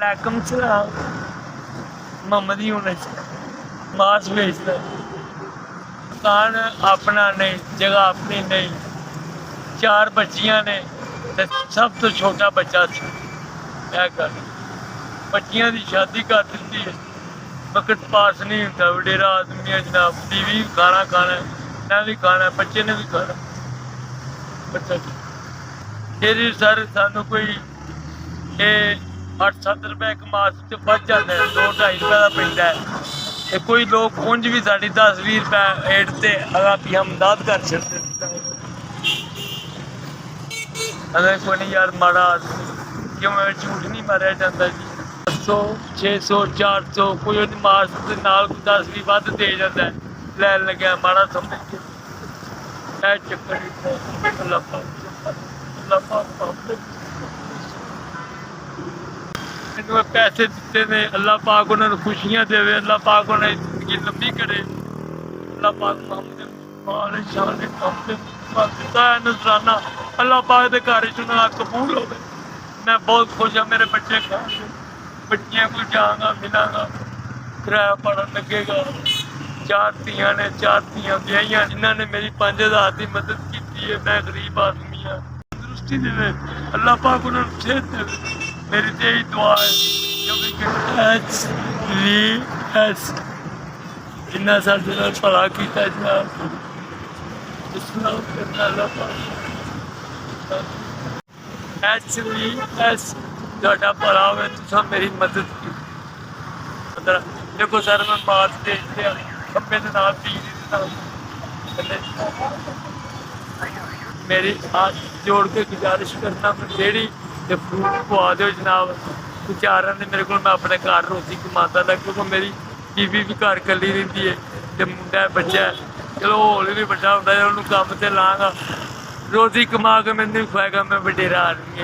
वालेकुम सलाम। मोहम्मद यूनुस मांस बेचता है। मकान अपना नहीं, जगह अपनी नहीं, 4 बच्चियां ने ते सब तो छोटा बच्चा सी। क्या कर बच्चियां की शादी कर दी है। वक्त पास नहीं होता, वडेरा आदमी है जनाब। बीवी भी खाना खाना है, मैं भी खाना है, बच्चे ने भी खाना। बच्चा फिर सर सानू कोई 8-7 रुपए एक मास च बच जाते हैं, 2-2.5 रुपए का पैंदा है। ते कोई लोग उंज भी साड़ी 10-20 रुपए एड ते अगर हम मदद कर सकते अगर कोई नहीं यार माड़ा क्यों झूठ नहीं मारिया जाता जी। 500 600 400 कोई मास के नाल 10-20 वध दे जाता है, लैन लग्या माड़ा समझ के चक्कर। अल्लाह पैसे दिते ने, अल्लाह पाक उन्होंने खुशियां देवे, अल्लाह पाक उन्हें जिंदगी लंबी करे। अल्लाह पाक दिता है नजराना, अल्लाह पाक के घर चुना कबूल हो। मैं बहुत खुश हाँ, मेरे बच्चे खाएंगे, बच्चियां को जाऊंगा मिलांगा, किराया पढ़न लगेगा। 4 धियां ने, 4 धियां ब्याहियां जिन्होंने मेरी 5000 की मदद की है। मैं गरीब आदमी हाँ, तंदुरुस्ती देवे अल्लाह पाक उन्होंने सेहत देवे। मेरी तो यही दुआ है जिन्ना साडे नाल भला कीता जनाब, इस्लाम करना अल्लाह पाक। HVS तुहाडा भला होवे, तुसां मेरी मदद की। देखो सर मैं मास बेचते खंबे के नाल मेरी हाथ जोड़ के गुजारिश करना, रेहड़ी ते फ्रूट पवा दो जनाब। बेचारा ने मेरे को, मैं अपने घर रोटी कमाता था क्योंकि मेरी बीवी भी घर कली रही है ते मुंडा बच्चा है। चलो हौली भी बड़ा होता है, उन्होंने काम से लाँगा, रोटी कमा के मैंने भी खुआएगा। मैं वडेरा आदमी।